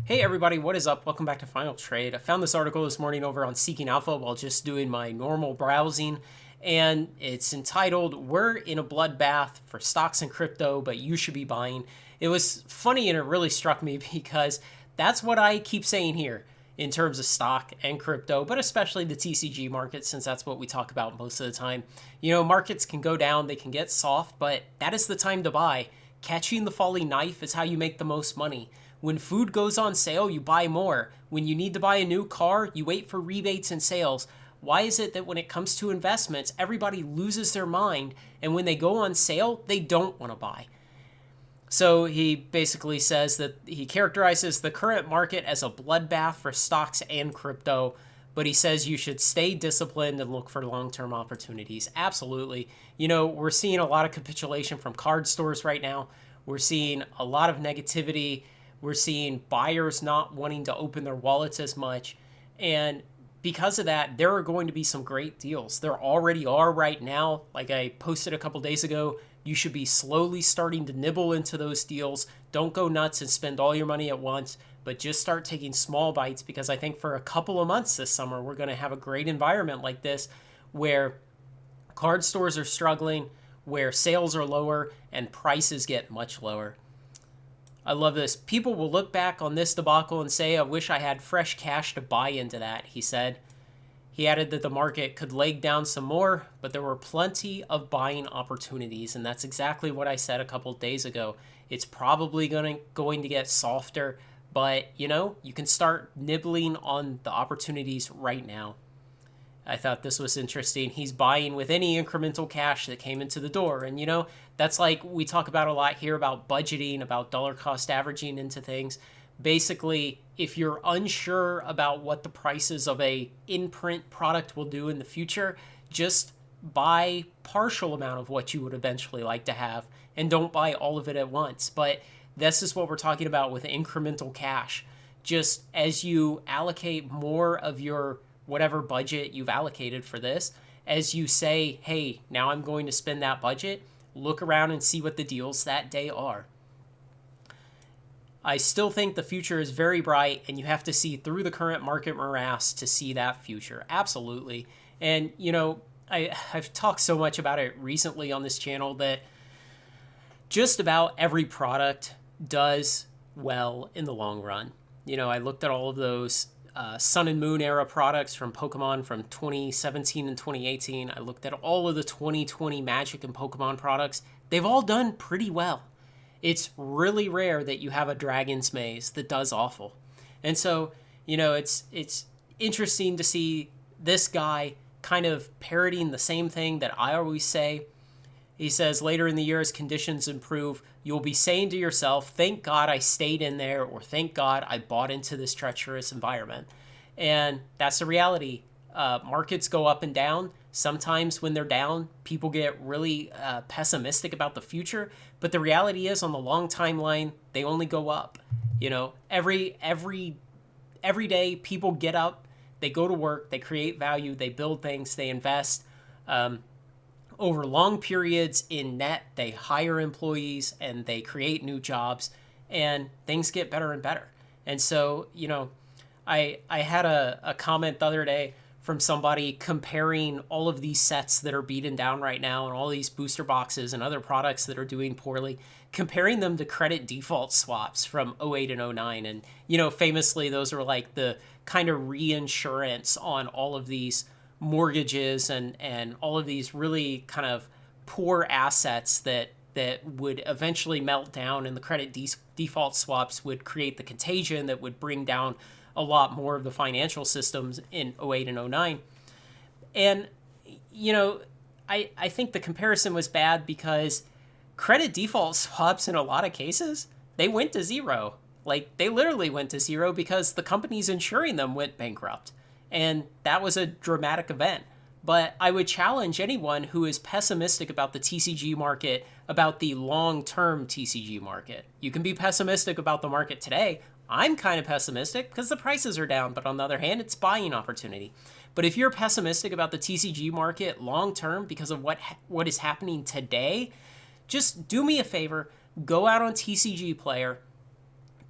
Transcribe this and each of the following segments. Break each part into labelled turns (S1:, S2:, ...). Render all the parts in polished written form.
S1: Hey everybody, what is up? Welcome back to Final Trade. I found this article this morning over on Seeking Alpha while just doing my normal browsing, and it's entitled, "We're in a Bloodbath for Stocks and Crypto, but You Should Be Buying." It was funny and it really struck me because that's what I keep saying here in terms of stock and crypto, but especially the TCG market, since that's what we talk about most of the time. Markets can go down, they can get soft, but that is the time to buy. Catching the falling knife is how you make the most money. When food goes on sale, you buy more. When you need to buy a new car, you wait for rebates and sales. Why is it that when it comes to investments, everybody loses their mind, and when they go on sale, they don't want to buy? So he basically says that he characterizes the current market as a bloodbath for stocks and crypto, but he says you should stay disciplined and look for long-term opportunities. Absolutely. We're seeing a lot of capitulation from card stores right now. We're seeing a lot of negativity. We're seeing buyers not wanting to open their wallets as much. And because of that, there are going to be some great deals. There already are right now. Like I posted a couple days ago, you should be slowly starting to nibble into those deals. Don't go nuts and spend all your money at once, but just start taking small bites, because I think for a couple of months this summer, we're going to have a great environment like this where card stores are struggling, where sales are lower, and prices get much lower. I love this. People will look back on this debacle and say, "I wish I had fresh cash to buy into that," he said. He added that the market could leg down some more, but there were plenty of buying opportunities, and that's exactly what I said a couple of days ago. It's probably going to get softer, but you can start nibbling on the opportunities right now. I thought this was interesting. He's buying with any incremental cash that came into the door. And, that's like we talk about a lot here about budgeting, about dollar cost averaging into things. Basically, if you're unsure about what the prices of a in-print product will do in the future, just buy partial amount of what you would eventually like to have and don't buy all of it at once. But this is what we're talking about with incremental cash. Just as you allocate more of your whatever budget you've allocated for this, as you say, hey, now I'm going to spend that budget, look around and see what the deals that day are. I still think the future is very bright, and you have to see through the current market morass to see that future. Absolutely. And, I've talked so much about it recently on this channel that just about every product does well in the long run. I looked at all of those Sun and Moon era products from Pokemon from 2017 and 2018. I looked at all of the 2020 Magic and Pokemon products. They've all done pretty well. It's really rare that you have a Dragon's Maze that does awful. And so, it's interesting to see this guy kind of parroting the same thing that I always say. He says, later in the year, as conditions improve, you'll be saying to yourself, "Thank God I stayed in there," or "Thank God I bought into this treacherous environment." And that's the reality. Markets go up and down. Sometimes when they're down, people get really pessimistic about the future. But the reality is, on the long timeline, they only go up. Every day, people get up, they go to work, they create value, they build things, they invest. Over long periods in net, they hire employees and they create new jobs, and things get better and better. And so, I had a comment the other day from somebody comparing all of these sets that are beaten down right now and all these booster boxes and other products that are doing poorly, comparing them to credit default swaps from 08 and 09. And, famously, those are like the kind of reinsurance on all of these mortgages and all of these really kind of poor assets that would eventually melt down, and the credit default swaps would create the contagion that would bring down a lot more of the financial systems in 08 and 09. And, I think the comparison was bad because credit default swaps in a lot of cases, they went to zero. Like, they literally went to zero because the companies insuring them went bankrupt. And that was a dramatic event. But I would challenge anyone who is pessimistic about the TCG market, about the long-term TCG market. You can be pessimistic about the market today. I'm kind of pessimistic because the prices are down, but on the other hand, it's buying opportunity. But if you're pessimistic about the TCG market long-term because of what is happening today, just do me a favor, go out on TCG Player,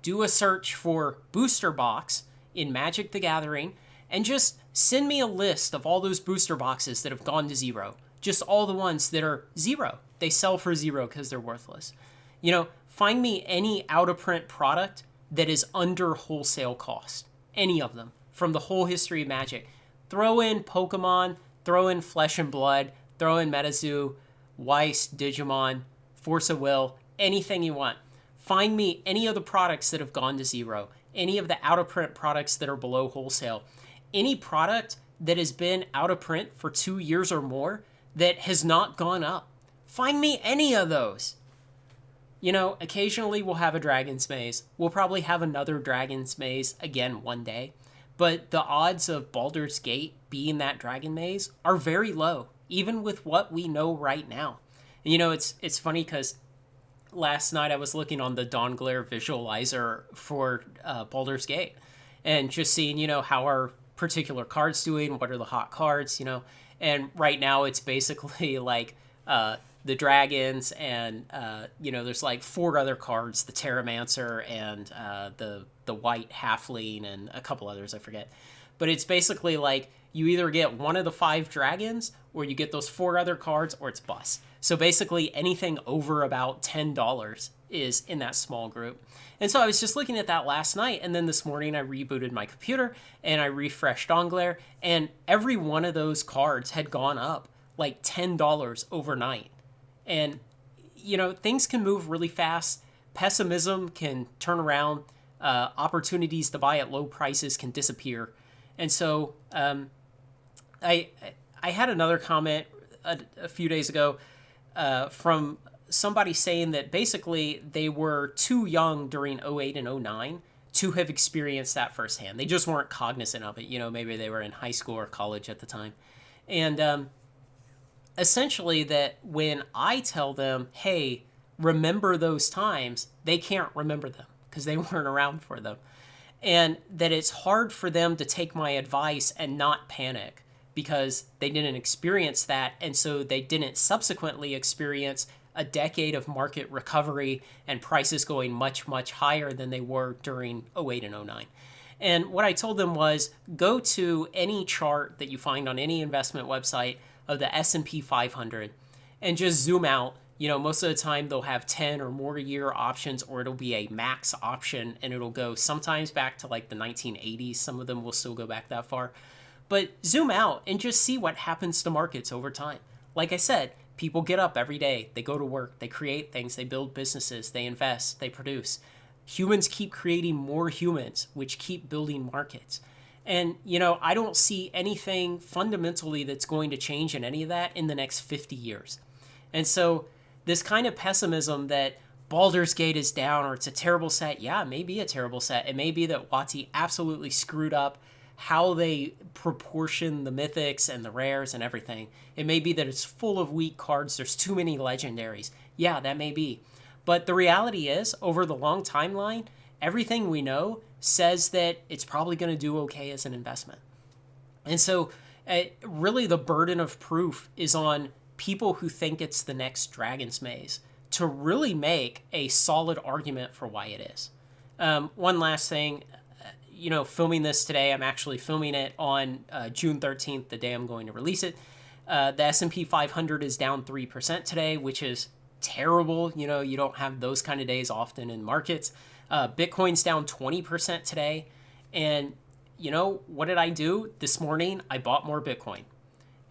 S1: do a search for booster box in Magic the Gathering and just send me a list of all those booster boxes that have gone to zero. Just all the ones that are zero. They sell for zero because they're worthless. Find me any out of print product that is under wholesale cost. Any of them from the whole history of Magic. Throw in Pokemon, throw in Flesh and Blood, throw in MetaZoo, Weiss, Digimon, Force of Will, anything you want. Find me any of the products that have gone to zero, any of the out of print products that are below wholesale, any product that has been out of print for 2 years or more that has not gone up. Find me any of those. Occasionally we'll have a Dragon's Maze. We'll probably have another Dragon's Maze again one day. But the odds of Baldur's Gate being that Dragon Maze are very low, even with what we know right now. And it's funny because last night I was looking on the Dawn Glare visualizer for Baldur's Gate and just seeing, how our particular cards doing, what are the hot cards, and right now it's basically like the dragons and there's like 4 other cards, the Terramancer and the white halfling and a couple others I forget, but it's basically like you either get one of the 5 dragons or you get those 4 other cards or it's bust. So basically anything over about $10 is in that small group. And so I was just looking at that last night, and then this morning I rebooted my computer and I refreshed Dawn Glare, and every one of those cards had gone up like $10 overnight. And, things can move really fast. Pessimism can turn around. Opportunities to buy at low prices can disappear. And so I had another comment a few days ago from somebody saying that basically they were too young during 08 and 09 to have experienced that firsthand. They just weren't cognizant of it. Maybe they were in high school or college at the time. And essentially that when I tell them, hey, remember those times, they can't remember them because they weren't around for them. And that it's hard for them to take my advice and not panic because they didn't experience that. And so they didn't subsequently experience a decade of market recovery and prices going much, much higher than they were during 08 and 09. And what I told them was go to any chart that you find on any investment website of the S&P 500 and just zoom out. Most of the time they'll have 10 or more year options, or it'll be a max option and it'll go sometimes back to like the 1980s. Some of them will still go back that far. But zoom out and just see what happens to markets over time. Like I said, people get up every day. They go to work. They create things. They build businesses. They invest. They produce. Humans keep creating more humans, which keep building markets. And, I don't see anything fundamentally that's going to change in any of that in the next 50 years. And so this kind of pessimism that Baldur's Gate is down or it's a terrible set, yeah, it may be a terrible set. It may be that WotC absolutely screwed up how they proportion the mythics and the rares and everything. It may be that it's full of weak cards. There's too many legendaries. Yeah, that may be. But the reality is, over the long timeline, everything we know says that it's probably going to do okay as an investment. And so really the burden of proof is on people who think it's the next Dragon's Maze to really make a solid argument for why it is. One last thing, filming this today, I'm actually filming it on June 13th, the day I'm going to release it. The S&P 500 is down 3% today, which is terrible. You don't have those kind of days often in markets. Bitcoin's down 20% today. And what did I do this morning? I bought more Bitcoin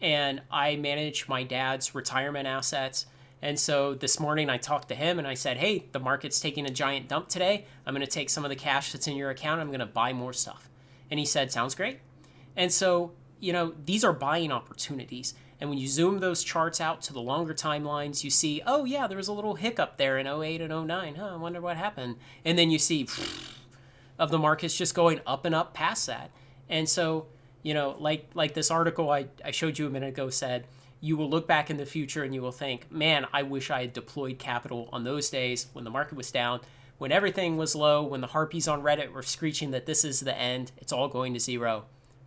S1: and I manage my dad's retirement assets. And so this morning I talked to him and I said, hey, the market's taking a giant dump today. I'm going to take some of the cash that's in your account. I'm going to buy more stuff. And he said, sounds great. And so, these are buying opportunities. And when you zoom those charts out to the longer timelines, you see, oh yeah, there was a little hiccup there in 08 and 09. I wonder what happened. And then you see of the markets just going up and up past that. And so, like this article I showed you a minute ago said, you will look back in the future and you will think, man, I wish I had deployed capital on those days when the market was down, when everything was low, when the harpies on Reddit were screeching that this is the end, it's all going to zero.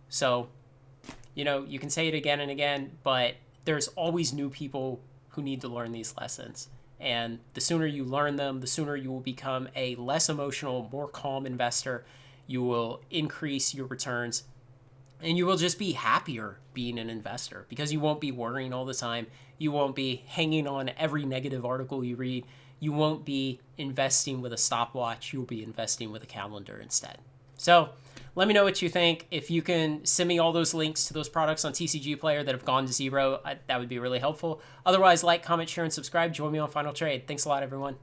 S1: So, you can say it again and again, but there's always new people who need to learn these lessons. And the sooner you learn them, the sooner you will become a less emotional, more calm investor. You will increase your returns, and you will just be happier being an investor because you won't be worrying all the time. You won't be hanging on every negative article you read. You won't be investing with a stopwatch. You'll be investing with a calendar instead. So let me know what you think. If you can send me all those links to those products on TCG Player that have gone to zero, that would be really helpful. Otherwise, like, comment, share, and subscribe. Join me on Final Trade. Thanks a lot, everyone.